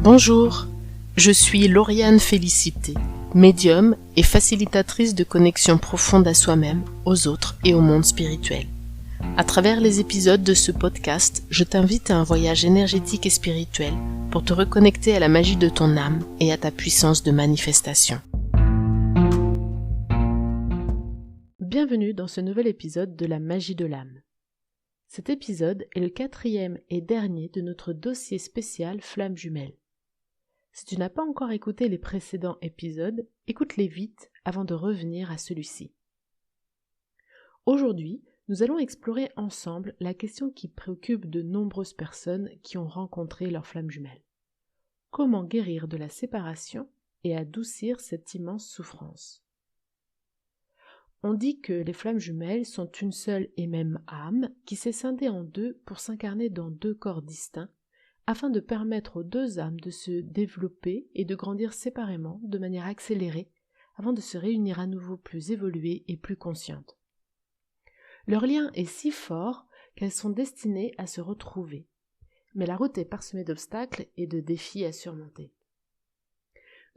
Bonjour, je suis Lauriane Félicité, médium et facilitatrice de connexion profonde à soi-même, aux autres et au monde spirituel. À travers les épisodes de ce podcast, je t'invite à un voyage énergétique et spirituel pour te reconnecter à la magie de ton âme et à ta puissance de manifestation. Bienvenue dans ce nouvel épisode de la magie de l'âme. Cet épisode est le 4e et dernier de notre dossier spécial Flamme jumelle. Si tu n'as pas encore écouté les précédents épisodes, écoute-les vite avant de revenir à celui-ci. Aujourd'hui, nous allons explorer ensemble la question qui préoccupe de nombreuses personnes qui ont rencontré leur flamme jumelle. Comment guérir de la séparation et adoucir cette immense souffrance? On dit que les flammes jumelles sont une seule et même âme qui s'est scindée en deux pour s'incarner dans deux corps distincts, afin de permettre aux deux âmes de se développer et de grandir séparément de manière accélérée, avant de se réunir à nouveau plus évoluées et plus conscientes. Leur lien est si fort qu'elles sont destinées à se retrouver, mais la route est parsemée d'obstacles et de défis à surmonter.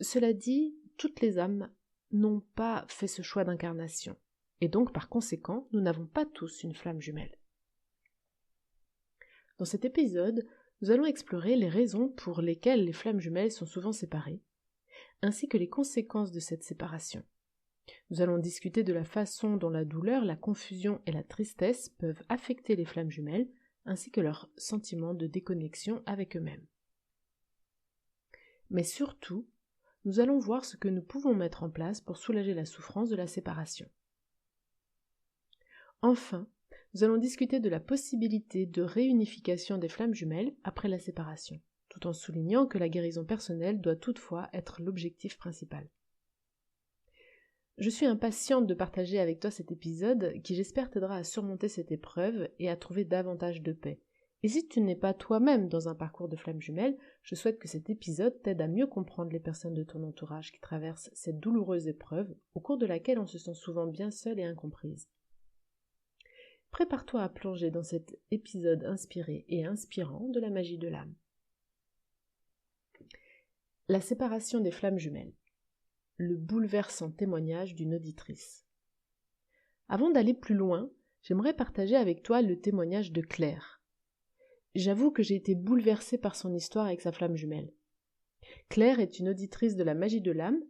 Cela dit, toutes les âmes n'ont pas fait ce choix d'incarnation, et donc par conséquent, nous n'avons pas tous une flamme jumelle. Dans cet épisode, nous allons explorer les raisons pour lesquelles les flammes jumelles sont souvent séparées, ainsi que les conséquences de cette séparation. Nous allons discuter de la façon dont la douleur, la confusion et la tristesse peuvent affecter les flammes jumelles, ainsi que leur sentiment de déconnexion avec eux-mêmes. Mais surtout, nous allons voir ce que nous pouvons mettre en place pour soulager la souffrance de la séparation. Enfin, nous allons discuter de la possibilité de réunification des flammes jumelles après la séparation, tout en soulignant que la guérison personnelle doit toutefois être l'objectif principal. Je suis impatiente de partager avec toi cet épisode qui j'espère t'aidera à surmonter cette épreuve et à trouver davantage de paix. Et si tu n'es pas toi-même dans un parcours de flammes jumelles, je souhaite que cet épisode t'aide à mieux comprendre les personnes de ton entourage qui traversent cette douloureuse épreuve au cours de laquelle on se sent souvent bien seule et incomprise. Prépare-toi à plonger dans cet épisode inspiré et inspirant de la magie de l'âme. La séparation des flammes jumelles. Le bouleversant témoignage d'une auditrice. Avant d'aller plus loin, j'aimerais partager avec toi le témoignage de Claire. J'avoue que j'ai été bouleversée par son histoire avec sa flamme jumelle. Claire est une auditrice de la magie de l'âme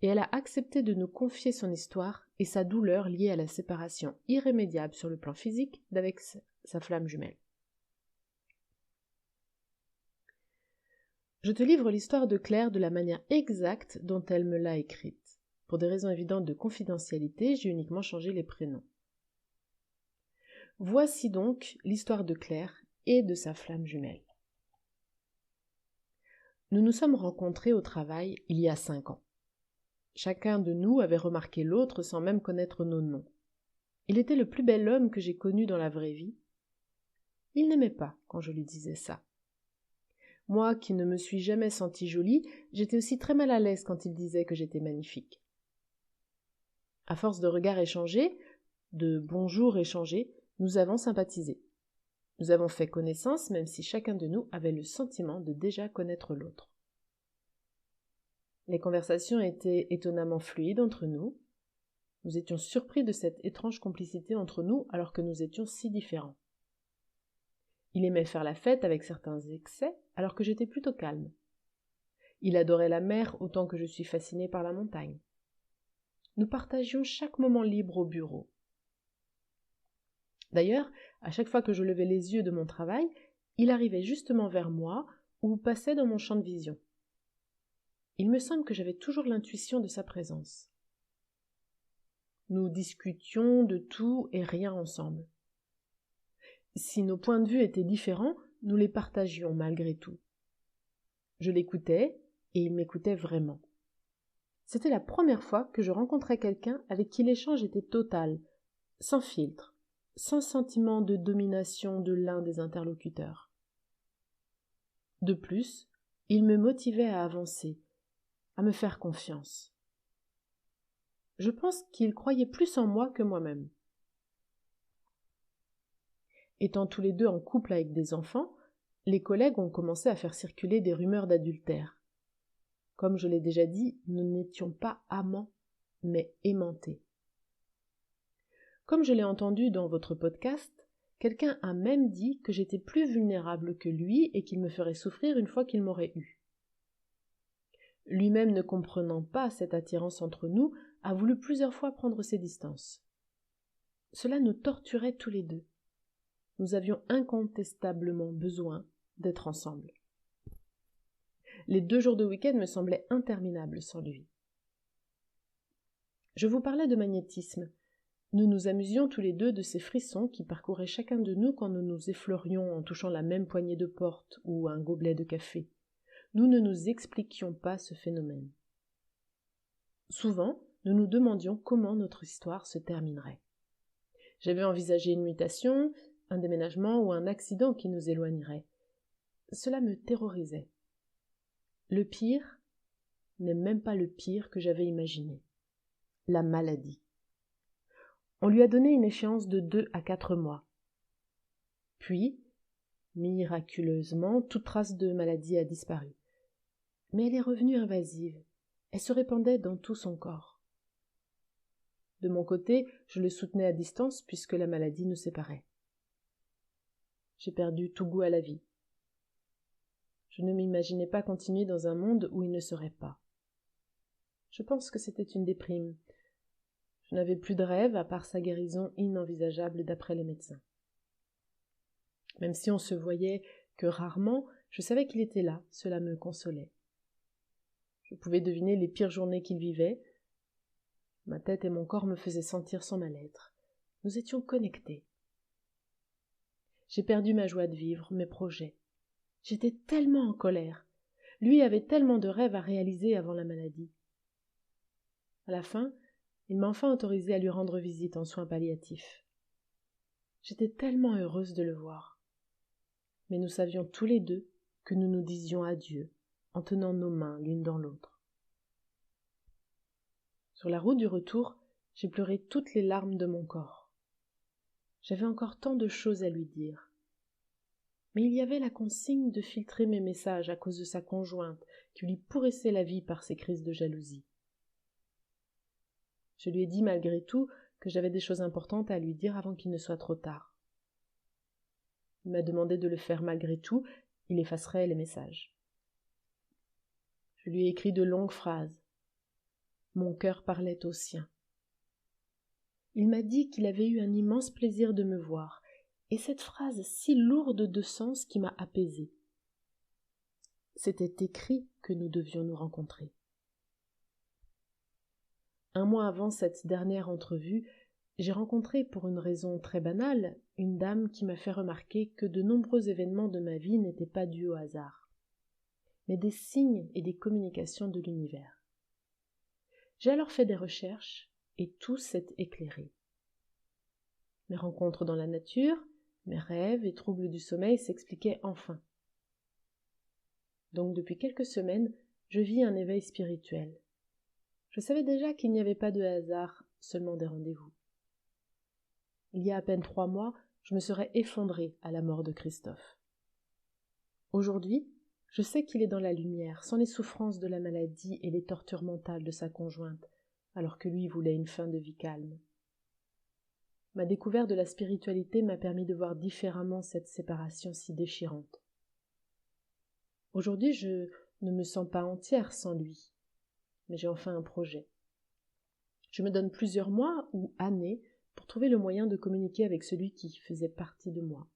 et elle a accepté de nous confier son histoire et sa douleur liée à la séparation irrémédiable sur le plan physique d'avec sa flamme jumelle. Je te livre l'histoire de Claire de la manière exacte dont elle me l'a écrite. Pour des raisons évidentes de confidentialité, j'ai uniquement changé les prénoms. Voici donc l'histoire de Claire et de sa flamme jumelle. Nous nous sommes rencontrés au travail il y a 5 ans. Chacun de nous avait remarqué l'autre sans même connaître nos noms. Il était le plus bel homme que j'ai connu dans la vraie vie. Il n'aimait pas quand je lui disais ça. Moi, qui ne me suis jamais sentie jolie, j'étais aussi très mal à l'aise quand il disait que j'étais magnifique. À force de regards échangés, de bonjours échangés, nous avons sympathisé. Nous avons fait connaissance, même si chacun de nous avait le sentiment de déjà connaître l'autre. Les conversations étaient étonnamment fluides entre nous. Nous étions surpris de cette étrange complicité entre nous alors que nous étions si différents. Il aimait faire la fête avec certains excès alors que j'étais plutôt calme. Il adorait la mer autant que je suis fascinée par la montagne. Nous partagions chaque moment libre au bureau. D'ailleurs, à chaque fois que je levais les yeux de mon travail, il arrivait justement vers moi ou passait dans mon champ de vision. Il me semble que j'avais toujours l'intuition de sa présence. Nous discutions de tout et rien ensemble. Si nos points de vue étaient différents, nous les partagions malgré tout. Je l'écoutais et il m'écoutait vraiment. C'était la première fois que je rencontrais quelqu'un avec qui l'échange était total, sans filtre, sans sentiment de domination de l'un des interlocuteurs. De plus, il me motivait à avancer, à me faire confiance. Je pense qu'il croyait plus en moi que moi-même. Étant tous les deux en couple avec des enfants, Les collègues ont commencé à faire circuler des rumeurs d'adultère. Comme je l'ai déjà dit, nous n'étions pas amants, mais aimantés. Comme je l'ai entendu dans votre podcast, quelqu'un a même dit que j'étais plus vulnérable que lui et qu'il me ferait souffrir une fois qu'il m'aurait eu. Lui-même ne comprenant pas cette attirance entre nous, a voulu plusieurs fois prendre ses distances. Cela nous torturait tous les deux. Nous avions incontestablement besoin d'être ensemble. Les 2 jours de week-end me semblaient interminables sans lui. Je vous parlais de magnétisme. Nous nous amusions tous les deux de ces frissons qui parcouraient chacun de nous quand nous nous effleurions en touchant la même poignée de porte ou un gobelet de café. Nous ne nous expliquions pas ce phénomène. Souvent, nous nous demandions comment notre histoire se terminerait. J'avais envisagé une mutation, un déménagement ou un accident qui nous éloignerait. Cela me terrorisait. Le pire n'est même pas le pire que j'avais imaginé. La maladie. On lui a donné une échéance de 2 à 4 mois. Puis, miraculeusement, toute trace de maladie a disparu. Mais elle est revenue invasive. Elle se répandait dans tout son corps. De mon côté, je le soutenais à distance puisque la maladie nous séparait. J'ai perdu tout goût à la vie. Je ne m'imaginais pas continuer dans un monde où il ne serait pas. Je pense que c'était une déprime. Je n'avais plus de rêve à part sa guérison inenvisageable d'après les médecins. Même si on se voyait que rarement, je savais qu'il était là, cela me consolait. Je pouvais deviner les pires journées qu'il vivait. Ma tête et mon corps me faisaient sentir son mal-être. Nous étions connectés. J'ai perdu ma joie de vivre, mes projets. J'étais tellement en colère. Lui avait tellement de rêves à réaliser avant la maladie. À la fin, il m'a enfin autorisé à lui rendre visite en soins palliatifs. J'étais tellement heureuse de le voir. Mais nous savions tous les deux que nous nous disions adieu en tenant nos mains l'une dans l'autre. Sur la route du retour, j'ai pleuré toutes les larmes de mon corps. J'avais encore tant de choses à lui dire. Mais il y avait la consigne de filtrer mes messages à cause de sa conjointe qui lui pourrissait la vie par ses crises de jalousie. Je lui ai dit malgré tout que j'avais des choses importantes à lui dire avant qu'il ne soit trop tard. Il m'a demandé de le faire malgré tout, il effacerait les messages. Je lui ai écrit de longues phrases. Mon cœur parlait au sien. Il m'a dit qu'il avait eu un immense plaisir de me voir, et cette phrase si lourde de sens qui m'a apaisée. C'était écrit que nous devions nous rencontrer. 1 mois avant cette dernière entrevue, j'ai rencontré, pour une raison très banale, une dame qui m'a fait remarquer que de nombreux événements de ma vie n'étaient pas dus au hasard, mais des signes et des communications de l'univers. J'ai alors fait des recherches et tout s'est éclairé. Mes rencontres dans la nature, mes rêves et troubles du sommeil s'expliquaient enfin. Donc depuis quelques semaines, je vis un éveil spirituel. Je savais déjà qu'il n'y avait pas de hasard, seulement des rendez-vous. Il y a à peine 3 mois, je me serais effondrée à la mort de Christophe. Aujourd'hui, je sais qu'il est dans la lumière, sans les souffrances de la maladie et les tortures mentales de sa conjointe, alors que lui voulait une fin de vie calme. Ma découverte de la spiritualité m'a permis de voir différemment cette séparation si déchirante. Aujourd'hui, je ne me sens pas entière sans lui, mais j'ai enfin un projet. Je me donne plusieurs mois ou années pour trouver le moyen de communiquer avec celui qui faisait partie de moi.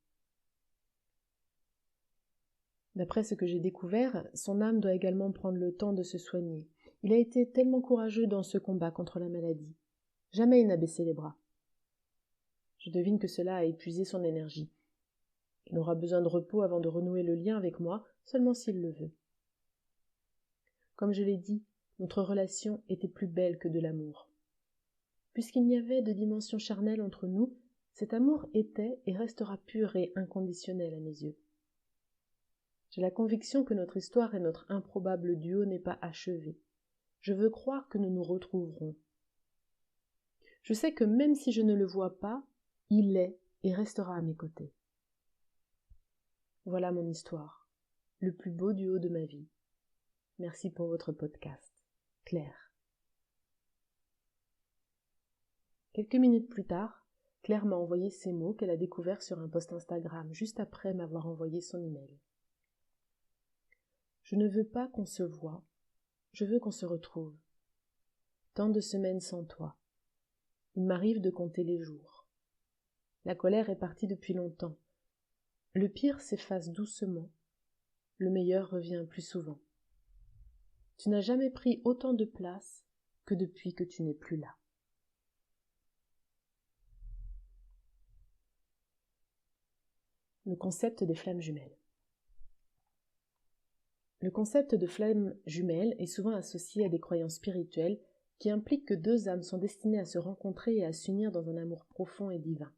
D'après ce que j'ai découvert, son âme doit également prendre le temps de se soigner. Il a été tellement courageux dans ce combat contre la maladie. Jamais il n'a baissé les bras. Je devine que cela a épuisé son énergie. Il aura besoin de repos avant de renouer le lien avec moi, seulement s'il le veut. Comme je l'ai dit, notre relation était plus belle que de l'amour. Puisqu'il n'y avait de dimension charnelle entre nous, cet amour était et restera pur et inconditionnel à mes yeux. J'ai la conviction que notre histoire et notre improbable duo n'est pas achevée. Je veux croire que nous nous retrouverons. Je sais que même si je ne le vois pas, il est et restera à mes côtés. Voilà mon histoire, le plus beau duo de ma vie. Merci pour votre podcast. Claire. Quelques minutes plus tard, Claire m'a envoyé ces mots qu'elle a découverts sur un post Instagram juste après m'avoir envoyé son email. Je ne veux pas qu'on se voie, je veux qu'on se retrouve. Tant de semaines sans toi. Il m'arrive de compter les jours. La colère est partie depuis longtemps. Le pire s'efface doucement. Le meilleur revient plus souvent. Tu n'as jamais pris autant de place que depuis que tu n'es plus là. Le concept des flammes jumelles. Le concept de flammes jumelles est souvent associé à des croyances spirituelles qui impliquent que deux âmes sont destinées à se rencontrer et à s'unir dans un amour profond et divin.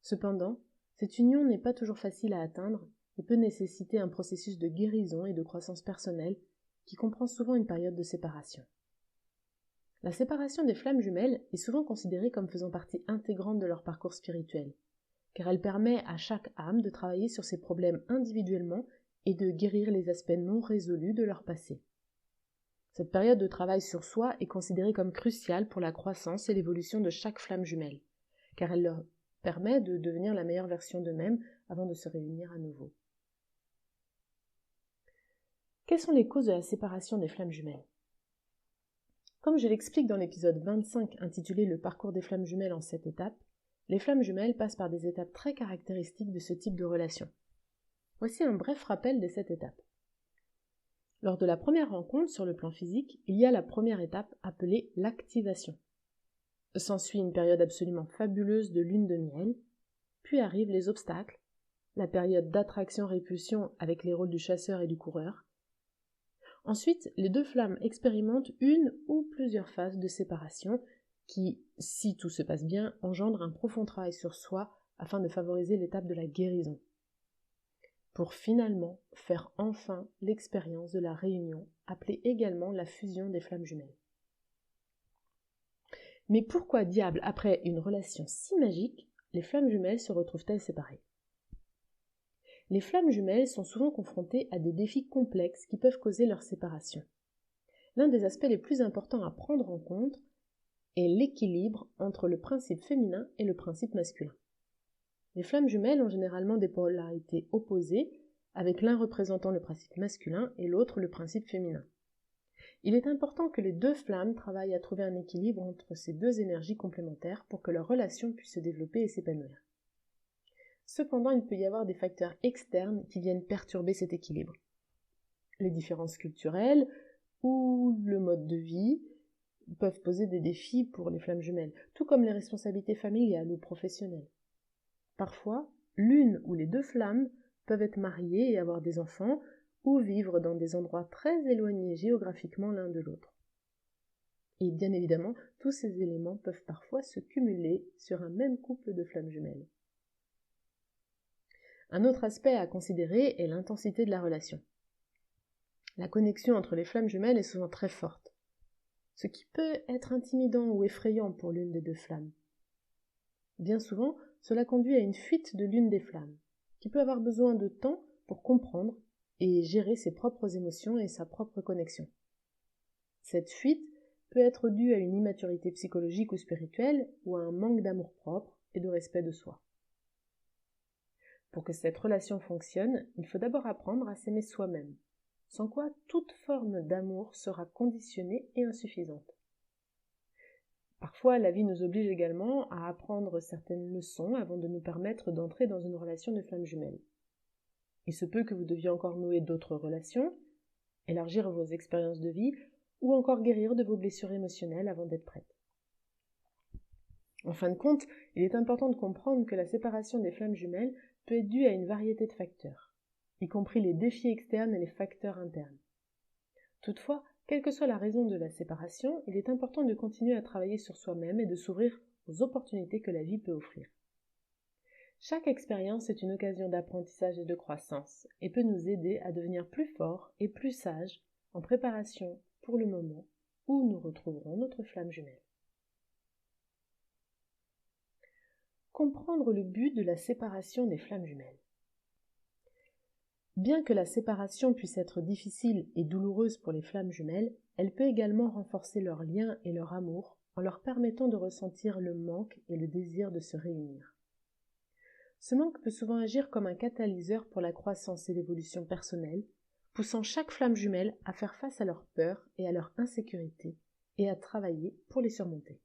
Cependant, cette union n'est pas toujours facile à atteindre et peut nécessiter un processus de guérison et de croissance personnelle qui comprend souvent une période de séparation. La séparation des flammes jumelles est souvent considérée comme faisant partie intégrante de leur parcours spirituel, car elle permet à chaque âme de travailler sur ses problèmes individuellement et de guérir les aspects non résolus de leur passé. Cette période de travail sur soi est considérée comme cruciale pour la croissance et l'évolution de chaque flamme jumelle, car elle leur permet de devenir la meilleure version d'eux-mêmes avant de se réunir à nouveau. Quelles sont les causes de la séparation des flammes jumelles ? Comme je l'explique dans l'épisode 25 intitulé « Le parcours des flammes jumelles en 7 étapes », les flammes jumelles passent par des étapes très caractéristiques de ce type de relation. Voici un bref rappel des 7 étapes. Lors de la première rencontre sur le plan physique, il y a la première étape appelée l'activation. S'ensuit une période absolument fabuleuse de lune de miel, puis arrivent les obstacles, la période d'attraction-répulsion avec les rôles du chasseur et du coureur. Ensuite, les deux flammes expérimentent une ou plusieurs phases de séparation qui, si tout se passe bien, engendrent un profond travail sur soi afin de favoriser l'étape de la guérison, pour finalement faire enfin l'expérience de la réunion, appelée également la fusion des flammes jumelles. Mais pourquoi diable, après une relation si magique, les flammes jumelles se retrouvent-elles séparées ? Les flammes jumelles sont souvent confrontées à des défis complexes qui peuvent causer leur séparation. L'un des aspects les plus importants à prendre en compte est l'équilibre entre le principe féminin et le principe masculin. Les flammes jumelles ont généralement des polarités opposées, avec l'un représentant le principe masculin et l'autre le principe féminin. Il est important que les deux flammes travaillent à trouver un équilibre entre ces deux énergies complémentaires pour que leur relation puisse se développer et s'épanouir. Cependant, il peut y avoir des facteurs externes qui viennent perturber cet équilibre. Les différences culturelles ou le mode de vie peuvent poser des défis pour les flammes jumelles, tout comme les responsabilités familiales ou professionnelles. Parfois, l'une ou les deux flammes peuvent être mariées et avoir des enfants ou vivre dans des endroits très éloignés géographiquement l'un de l'autre. Et bien évidemment, tous ces éléments peuvent parfois se cumuler sur un même couple de flammes jumelles. Un autre aspect à considérer est l'intensité de la relation. La connexion entre les flammes jumelles est souvent très forte, ce qui peut être intimidant ou effrayant pour l'une des deux flammes. Bien souvent, cela conduit à une fuite de l'une des flammes, qui peut avoir besoin de temps pour comprendre et gérer ses propres émotions et sa propre connexion. Cette fuite peut être due à une immaturité psychologique ou spirituelle ou à un manque d'amour-propre et de respect de soi. Pour que cette relation fonctionne, il faut d'abord apprendre à s'aimer soi-même, sans quoi toute forme d'amour sera conditionnée et insuffisante. Parfois, la vie nous oblige également à apprendre certaines leçons avant de nous permettre d'entrer dans une relation de flamme jumelle. Il se peut que vous deviez encore nouer d'autres relations, élargir vos expériences de vie ou encore guérir de vos blessures émotionnelles avant d'être prête. En fin de compte, il est important de comprendre que la séparation des flammes jumelles peut être due à une variété de facteurs, y compris les défis externes et les facteurs internes. Toutefois, quelle que soit la raison de la séparation, il est important de continuer à travailler sur soi-même et de s'ouvrir aux opportunités que la vie peut offrir. Chaque expérience est une occasion d'apprentissage et de croissance et peut nous aider à devenir plus forts et plus sages en préparation pour le moment où nous retrouverons notre flamme jumelle. Comprendre le but de la séparation des flammes jumelles. Bien que la séparation puisse être difficile et douloureuse pour les flammes jumelles, elle peut également renforcer leur lien et leur amour en leur permettant de ressentir le manque et le désir de se réunir. Ce manque peut souvent agir comme un catalyseur pour la croissance et l'évolution personnelle, poussant chaque flamme jumelle à faire face à leurs peurs et à leur insécurité et à travailler pour les surmonter.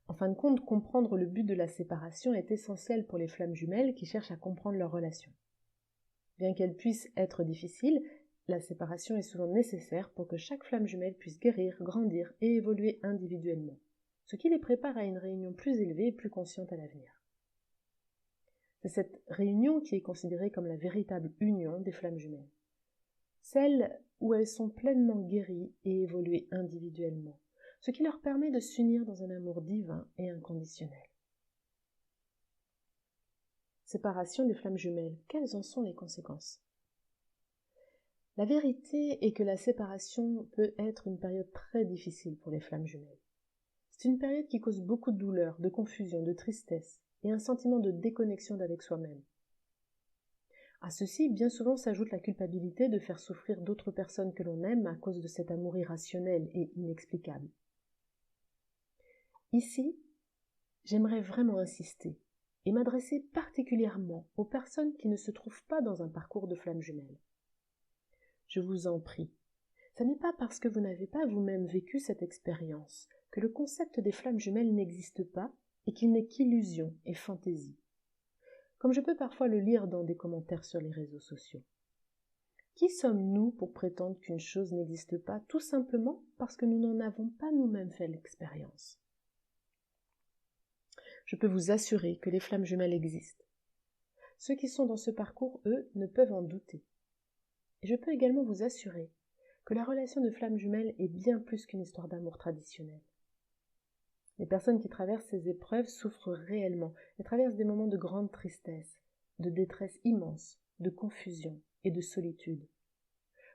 En fin de compte, comprendre le but de la séparation est essentiel pour les flammes jumelles qui cherchent à comprendre leur relation. Bien qu'elle puisse être difficile, la séparation est souvent nécessaire pour que chaque flamme jumelle puisse guérir, grandir et évoluer individuellement, ce qui les prépare à une réunion plus élevée et plus consciente à l'avenir. C'est cette réunion qui est considérée comme la véritable union des flammes jumelles, celle où elles sont pleinement guéries et évoluées individuellement, ce qui leur permet de s'unir dans un amour divin et inconditionnel. Séparation des flammes jumelles, quelles en sont les conséquences? La vérité est que la séparation peut être une période très difficile pour les flammes jumelles. C'est une période qui cause beaucoup de douleur, de confusion, de tristesse et un sentiment de déconnexion d'avec soi-même. À ceci, bien souvent s'ajoute la culpabilité de faire souffrir d'autres personnes que l'on aime à cause de cet amour irrationnel et inexplicable. Ici, j'aimerais vraiment insister et m'adresser particulièrement aux personnes qui ne se trouvent pas dans un parcours de flammes jumelles. Je vous en prie, ce n'est pas parce que vous n'avez pas vous-même vécu cette expérience que le concept des flammes jumelles n'existe pas et qu'il n'est qu'illusion et fantaisie, comme je peux parfois le lire dans des commentaires sur les réseaux sociaux. Qui sommes-nous pour prétendre qu'une chose n'existe pas tout simplement parce que nous n'en avons pas nous-mêmes fait l'expérience? Je peux vous assurer que les flammes jumelles existent. Ceux qui sont dans ce parcours, eux, ne peuvent en douter. Et je peux également vous assurer que la relation de flammes jumelles est bien plus qu'une histoire d'amour traditionnelle. Les personnes qui traversent ces épreuves souffrent réellement et traversent des moments de grande tristesse, de détresse immense, de confusion et de solitude.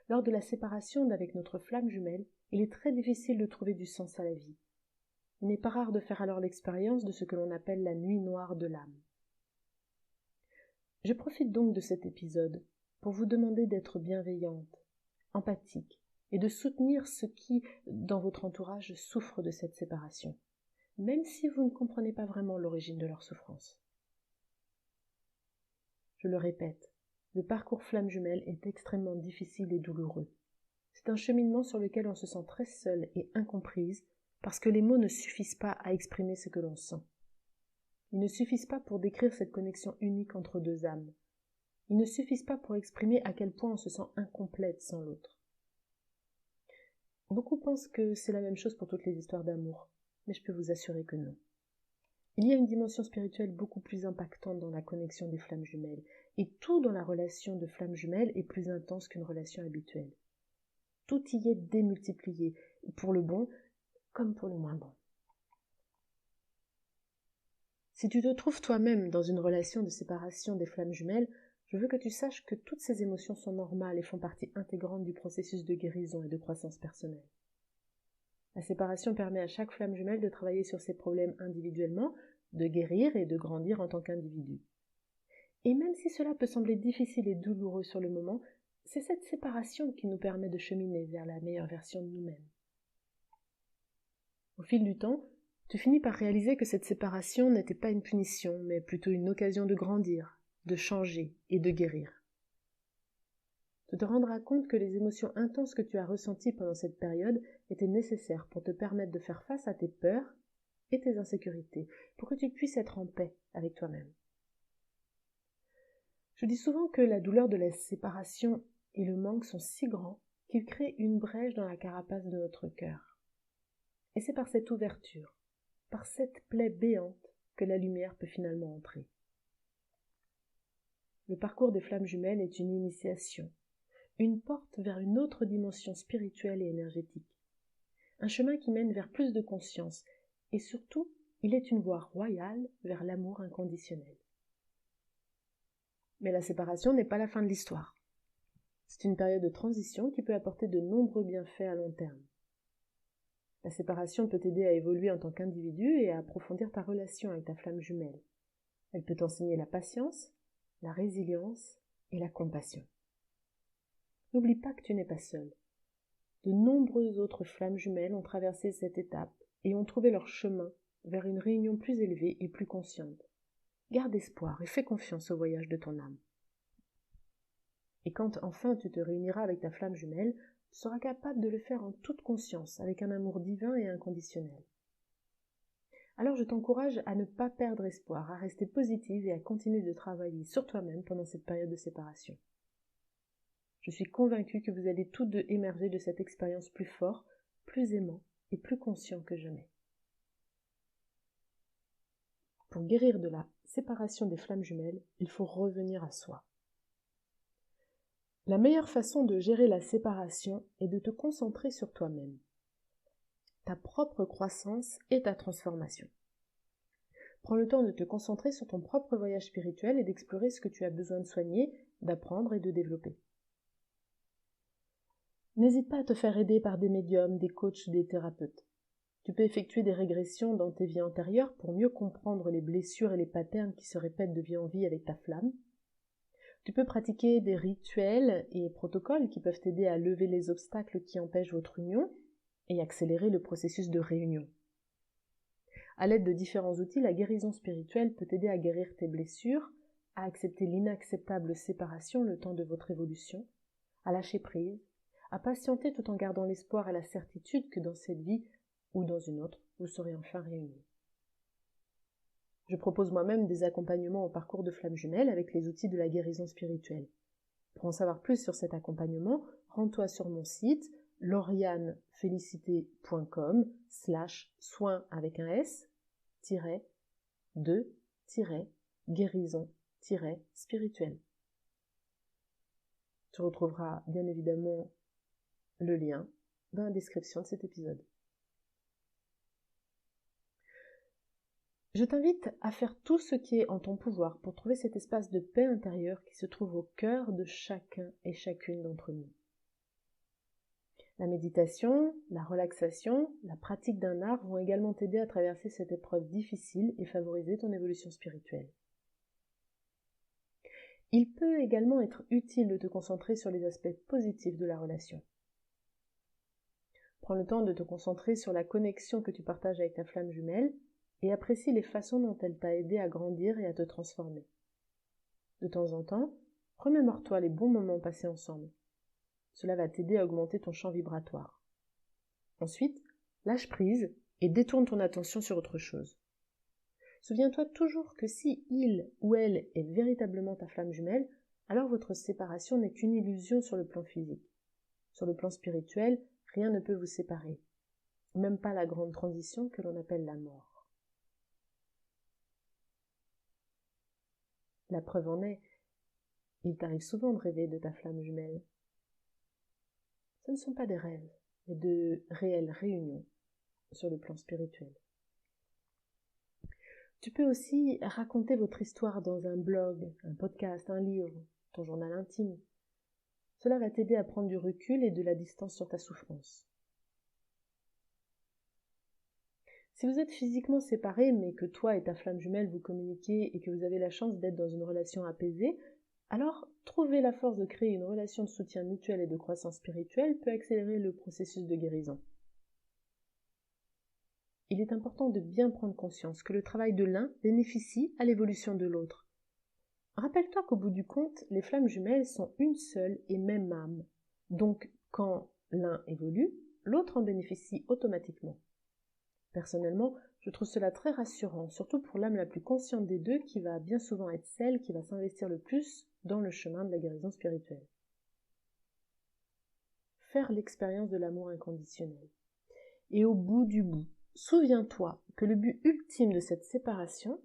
Lors de la séparation d'avec notre flamme jumelle, il est très difficile de trouver du sens à la vie. Il n'est pas rare de faire alors l'expérience de ce que l'on appelle la nuit noire de l'âme. Je profite donc de cet épisode pour vous demander d'être bienveillante, empathique et de soutenir ceux qui, dans votre entourage, souffrent de cette séparation, même si vous ne comprenez pas vraiment l'origine de leur souffrance. Je le répète, le parcours flamme jumelle est extrêmement difficile et douloureux. C'est un cheminement sur lequel on se sent très seule et incomprise parce que les mots ne suffisent pas à exprimer ce que l'on sent. Ils ne suffisent pas pour décrire cette connexion unique entre deux âmes. Ils ne suffisent pas pour exprimer à quel point on se sent incomplète sans l'autre. Beaucoup pensent que c'est la même chose pour toutes les histoires d'amour, mais je peux vous assurer que non. Il y a une dimension spirituelle beaucoup plus impactante dans la connexion des flammes jumelles, et tout dans la relation de flammes jumelles est plus intense qu'une relation habituelle. Tout y est démultiplié, pour le bon comme pour le moins bon. Si tu te trouves toi-même dans une relation de séparation des flammes jumelles, je veux que tu saches que toutes ces émotions sont normales et font partie intégrante du processus de guérison et de croissance personnelle. La séparation permet à chaque flamme jumelle de travailler sur ses problèmes individuellement, de guérir et de grandir en tant qu'individu. Et même si cela peut sembler difficile et douloureux sur le moment, c'est cette séparation qui nous permet de cheminer vers la meilleure version de nous-mêmes. Au fil du temps, tu finis par réaliser que cette séparation n'était pas une punition, mais plutôt une occasion de grandir, de changer et de guérir. Tu te rendras compte que les émotions intenses que tu as ressenties pendant cette période étaient nécessaires pour te permettre de faire face à tes peurs et tes insécurités, pour que tu puisses être en paix avec toi-même. Je dis souvent que la douleur de la séparation et le manque sont si grands qu'ils créent une brèche dans la carapace de notre cœur. Et c'est par cette ouverture, par cette plaie béante, que la lumière peut finalement entrer. Le parcours des flammes jumelles est une initiation, une porte vers une autre dimension spirituelle et énergétique, un chemin qui mène vers plus de conscience, et surtout, il est une voie royale vers l'amour inconditionnel. Mais la séparation n'est pas la fin de l'histoire. C'est une période de transition qui peut apporter de nombreux bienfaits à long terme. La séparation peut t'aider à évoluer en tant qu'individu et à approfondir ta relation avec ta flamme jumelle. Elle peut t'enseigner la patience, la résilience et la compassion. N'oublie pas que tu n'es pas seul. De nombreuses autres flammes jumelles ont traversé cette étape et ont trouvé leur chemin vers une réunion plus élevée et plus consciente. Garde espoir et fais confiance au voyage de ton âme. Et quand enfin tu te réuniras avec ta flamme jumelle, tu seras capable de le faire en toute conscience, avec un amour divin et inconditionnel. Alors je t'encourage à ne pas perdre espoir, à rester positive et à continuer de travailler sur toi-même pendant cette période de séparation. Je suis convaincue que vous allez tous deux émerger de cette expérience plus fort, plus aimant et plus conscient que jamais. Pour guérir de la séparation des flammes jumelles, il faut revenir à soi. La meilleure façon de gérer la séparation est de te concentrer sur toi-même, ta propre croissance et ta transformation. Prends le temps de te concentrer sur ton propre voyage spirituel et d'explorer ce que tu as besoin de soigner, d'apprendre et de développer. N'hésite pas à te faire aider par des médiums, des coachs ou des thérapeutes. Tu peux effectuer des régressions dans tes vies antérieures pour mieux comprendre les blessures et les patterns qui se répètent de vie en vie avec ta flamme. Tu peux pratiquer des rituels et protocoles qui peuvent t'aider à lever les obstacles qui empêchent votre union et accélérer le processus de réunion. À l'aide de différents outils, la guérison spirituelle peut t'aider à guérir tes blessures, à accepter l'inacceptable séparation le temps de votre évolution, à lâcher prise, à patienter tout en gardant l'espoir et la certitude que dans cette vie ou dans une autre, vous serez enfin réunis. Je propose moi-même des accompagnements au parcours de flammes jumelles avec les outils de la guérison spirituelle. Pour en savoir plus sur cet accompagnement, rends-toi sur mon site laurianefelicité.com/soins avec un S -de-guérison-spirituelle. Tu retrouveras bien évidemment le lien dans la description de cet épisode. Je t'invite à faire tout ce qui est en ton pouvoir pour trouver cet espace de paix intérieure qui se trouve au cœur de chacun et chacune d'entre nous. La méditation, la relaxation, la pratique d'un art vont également t'aider à traverser cette épreuve difficile et favoriser ton évolution spirituelle. Il peut également être utile de te concentrer sur les aspects positifs de la relation. Prends le temps de te concentrer sur la connexion que tu partages avec ta flamme jumelle et apprécie les façons dont elle t'a aidé à grandir et à te transformer. De temps en temps, remémore-toi les bons moments passés ensemble. Cela va t'aider à augmenter ton champ vibratoire. Ensuite, lâche prise et détourne ton attention sur autre chose. Souviens-toi toujours que si il ou elle est véritablement ta flamme jumelle, alors votre séparation n'est qu'une illusion sur le plan physique. Sur le plan spirituel, rien ne peut vous séparer, même pas la grande transition que l'on appelle la mort. La preuve en est, il t'arrive souvent de rêver de ta flamme jumelle. Ce ne sont pas des rêves, mais de réelles réunions sur le plan spirituel. Tu peux aussi raconter votre histoire dans un blog, un podcast, un livre, ton journal intime. Cela va t'aider à prendre du recul et de la distance sur ta souffrance. Si vous êtes physiquement séparés, mais que toi et ta flamme jumelle vous communiquez et que vous avez la chance d'être dans une relation apaisée, alors trouver la force de créer une relation de soutien mutuel et de croissance spirituelle peut accélérer le processus de guérison. Il est important de bien prendre conscience que le travail de l'un bénéficie à l'évolution de l'autre. Rappelle-toi qu'au bout du compte, les flammes jumelles sont une seule et même âme. Donc, quand l'un évolue, l'autre en bénéficie automatiquement. Personnellement, je trouve cela très rassurant, surtout pour l'âme la plus consciente des deux qui va bien souvent être celle qui va s'investir le plus dans le chemin de la guérison spirituelle. Faire l'expérience de l'amour inconditionnel. Et au bout du bout, souviens-toi que le but ultime de cette séparation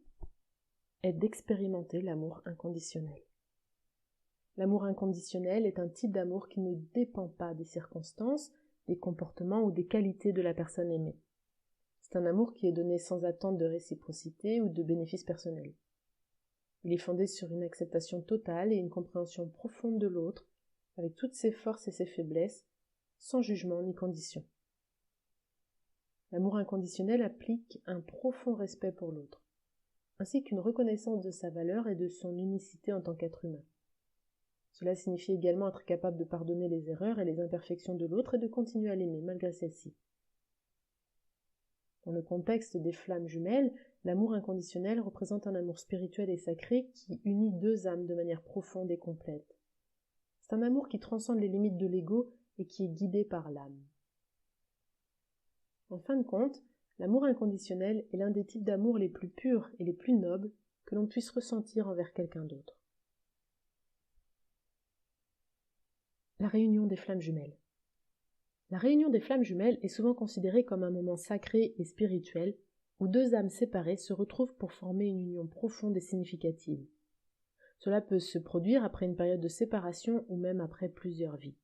est d'expérimenter l'amour inconditionnel. L'amour inconditionnel est un type d'amour qui ne dépend pas des circonstances, des comportements ou des qualités de la personne aimée. C'est un amour qui est donné sans attente de réciprocité ou de bénéfice personnel. Il est fondé sur une acceptation totale et une compréhension profonde de l'autre, avec toutes ses forces et ses faiblesses, sans jugement ni condition. L'amour inconditionnel applique un profond respect pour l'autre, ainsi qu'une reconnaissance de sa valeur et de son unicité en tant qu'être humain. Cela signifie également être capable de pardonner les erreurs et les imperfections de l'autre et de continuer à l'aimer malgré celles-ci. Dans le contexte des flammes jumelles, l'amour inconditionnel représente un amour spirituel et sacré qui unit deux âmes de manière profonde et complète. C'est un amour qui transcende les limites de l'ego et qui est guidé par l'âme. En fin de compte, l'amour inconditionnel est l'un des types d'amour les plus purs et les plus nobles que l'on puisse ressentir envers quelqu'un d'autre. La réunion des flammes jumelles. La réunion des flammes jumelles est souvent considérée comme un moment sacré et spirituel où deux âmes séparées se retrouvent pour former une union profonde et significative. Cela peut se produire après une période de séparation ou même après plusieurs vies.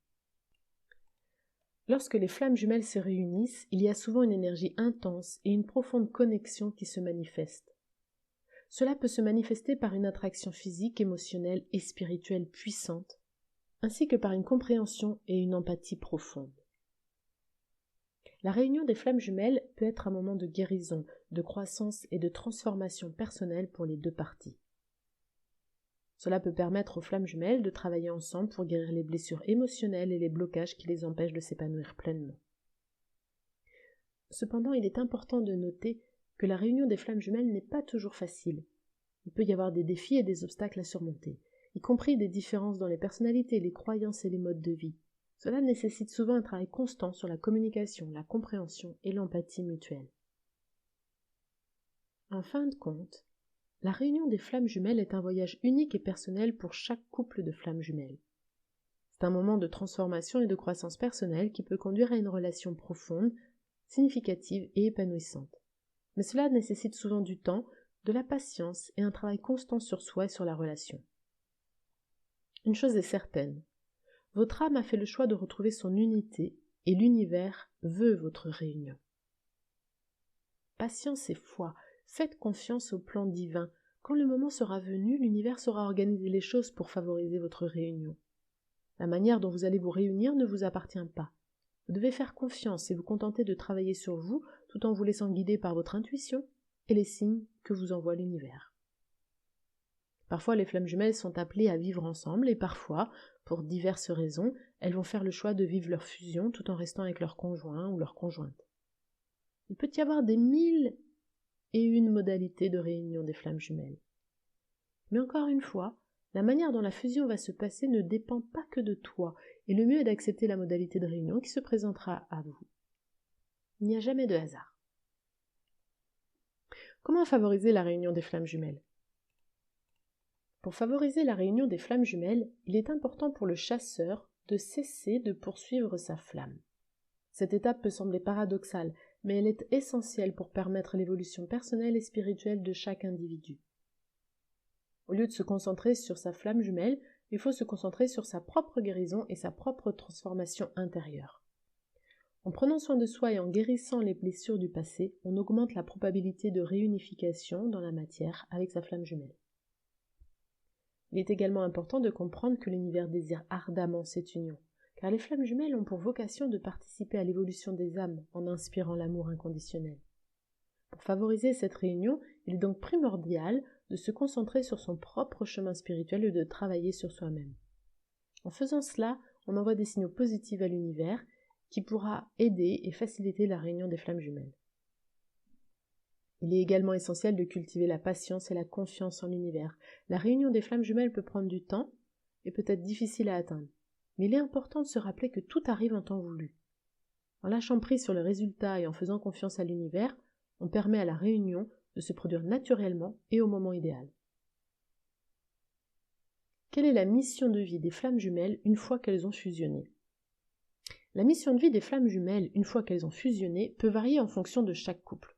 Lorsque les flammes jumelles se réunissent, il y a souvent une énergie intense et une profonde connexion qui se manifeste. Cela peut se manifester par une attraction physique, émotionnelle et spirituelle puissante, ainsi que par une compréhension et une empathie profonde. La réunion des flammes jumelles peut être un moment de guérison, de croissance et de transformation personnelle pour les deux parties. Cela peut permettre aux flammes jumelles de travailler ensemble pour guérir les blessures émotionnelles et les blocages qui les empêchent de s'épanouir pleinement. Cependant, il est important de noter que la réunion des flammes jumelles n'est pas toujours facile. Il peut y avoir des défis et des obstacles à surmonter, y compris des différences dans les personnalités, les croyances et les modes de vie. Cela nécessite souvent un travail constant sur la communication, la compréhension et l'empathie mutuelle. En fin de compte, la réunion des flammes jumelles est un voyage unique et personnel pour chaque couple de flammes jumelles. C'est un moment de transformation et de croissance personnelle qui peut conduire à une relation profonde, significative et épanouissante. Mais cela nécessite souvent du temps, de la patience et un travail constant sur soi et sur la relation. Une chose est certaine, votre âme a fait le choix de retrouver son unité et l'univers veut votre réunion. Patience et foi, faites confiance au plan divin. Quand le moment sera venu, l'univers saura organiser les choses pour favoriser votre réunion. La manière dont vous allez vous réunir ne vous appartient pas. Vous devez faire confiance et vous contenter de travailler sur vous tout en vous laissant guider par votre intuition et les signes que vous envoie l'univers. Parfois, les flammes jumelles sont appelées à vivre ensemble et parfois, pour diverses raisons, elles vont faire le choix de vivre leur fusion tout en restant avec leur conjoint ou leur conjointe. Il peut y avoir des 1001 modalités de réunion des flammes jumelles. Mais encore une fois, la manière dont la fusion va se passer ne dépend pas que de toi, et le mieux est d'accepter la modalité de réunion qui se présentera à vous. Il n'y a jamais de hasard. Comment favoriser la réunion des flammes jumelles ? Pour favoriser la réunion des flammes jumelles, il est important pour le chasseur de cesser de poursuivre sa flamme. Cette étape peut sembler paradoxale, mais elle est essentielle pour permettre l'évolution personnelle et spirituelle de chaque individu. Au lieu de se concentrer sur sa flamme jumelle, il faut se concentrer sur sa propre guérison et sa propre transformation intérieure. En prenant soin de soi et en guérissant les blessures du passé, on augmente la probabilité de réunification dans la matière avec sa flamme jumelle. Il est également important de comprendre que l'univers désire ardemment cette union, car les flammes jumelles ont pour vocation de participer à l'évolution des âmes en inspirant l'amour inconditionnel. Pour favoriser cette réunion, il est donc primordial de se concentrer sur son propre chemin spirituel et de travailler sur soi-même. En faisant cela, on envoie des signaux positifs à l'univers qui pourra aider et faciliter la réunion des flammes jumelles. Il est également essentiel de cultiver la patience et la confiance en l'univers. La réunion des flammes jumelles peut prendre du temps et peut être difficile à atteindre. Mais il est important de se rappeler que tout arrive en temps voulu. En lâchant prise sur le résultat et en faisant confiance à l'univers, on permet à la réunion de se produire naturellement et au moment idéal. Quelle est la mission de vie des flammes jumelles une fois qu'elles ont fusionné ? La mission de vie des flammes jumelles une fois qu'elles ont fusionné peut varier en fonction de chaque couple.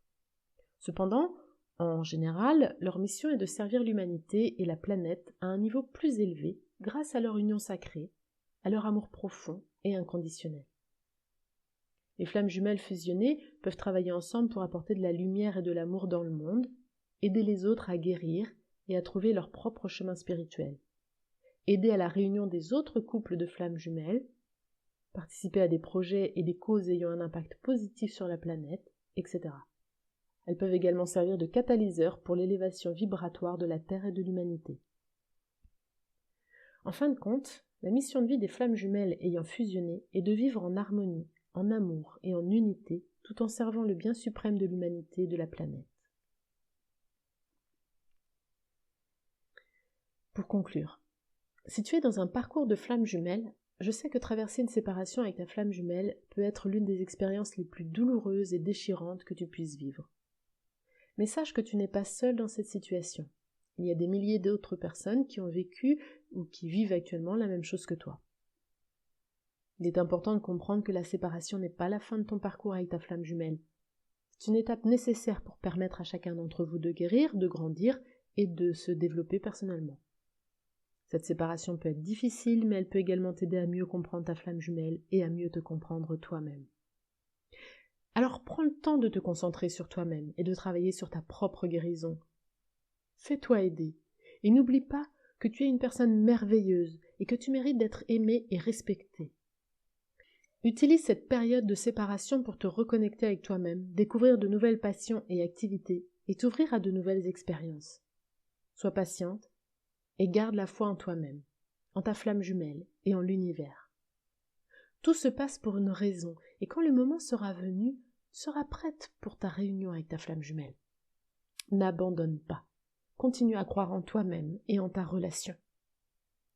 Cependant, en général, leur mission est de servir l'humanité et la planète à un niveau plus élevé grâce à leur union sacrée, à leur amour profond et inconditionnel. Les flammes jumelles fusionnées peuvent travailler ensemble pour apporter de la lumière et de l'amour dans le monde, aider les autres à guérir et à trouver leur propre chemin spirituel, aider à la réunion des autres couples de flammes jumelles, participer à des projets et des causes ayant un impact positif sur la planète, etc. Elles peuvent également servir de catalyseur pour l'élévation vibratoire de la Terre et de l'humanité. En fin de compte, la mission de vie des flammes jumelles ayant fusionné est de vivre en harmonie, en amour et en unité, tout en servant le bien suprême de l'humanité et de la planète. Pour conclure, si tu es dans un parcours de flammes jumelles, je sais que traverser une séparation avec ta flamme jumelle peut être l'une des expériences les plus douloureuses et déchirantes que tu puisses vivre. Mais sache que tu n'es pas seul dans cette situation. Il y a des milliers d'autres personnes qui ont vécu ou qui vivent actuellement la même chose que toi. Il est important de comprendre que la séparation n'est pas la fin de ton parcours avec ta flamme jumelle. C'est une étape nécessaire pour permettre à chacun d'entre vous de guérir, de grandir et de se développer personnellement. Cette séparation peut être difficile, mais elle peut également t'aider à mieux comprendre ta flamme jumelle et à mieux te comprendre toi-même. Alors prends le temps de te concentrer sur toi-même et de travailler sur ta propre guérison. Fais-toi aider et n'oublie pas que tu es une personne merveilleuse et que tu mérites d'être aimée et respectée. Utilise cette période de séparation pour te reconnecter avec toi-même, découvrir de nouvelles passions et activités et t'ouvrir à de nouvelles expériences. Sois patiente et garde la foi en toi-même, en ta flamme jumelle et en l'univers. Tout se passe pour une raison et quand le moment sera venu, tu seras prête pour ta réunion avec ta flamme jumelle. N'abandonne pas. Continue à croire en toi-même et en ta relation.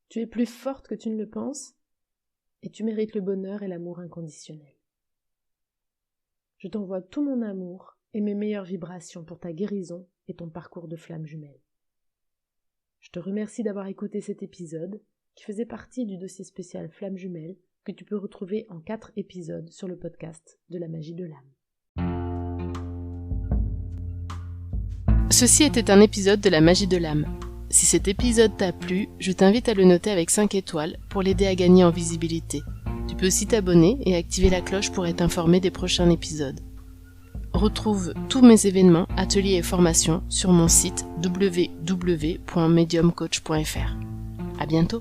Tu es plus forte que tu ne le penses et tu mérites le bonheur et l'amour inconditionnel. Je t'envoie tout mon amour et mes meilleures vibrations pour ta guérison et ton parcours de flamme jumelle. Je te remercie d'avoir écouté cet épisode qui faisait partie du dossier spécial Flamme jumelle que tu peux retrouver en 4 épisodes sur le podcast de la magie de l'âme. Ceci était un épisode de la magie de l'âme. Si cet épisode t'a plu, je t'invite à le noter avec 5 étoiles pour l'aider à gagner en visibilité. Tu peux aussi t'abonner et activer la cloche pour être informé des prochains épisodes. Retrouve tous mes événements, ateliers et formations sur mon site www.mediumcoach.fr. À bientôt!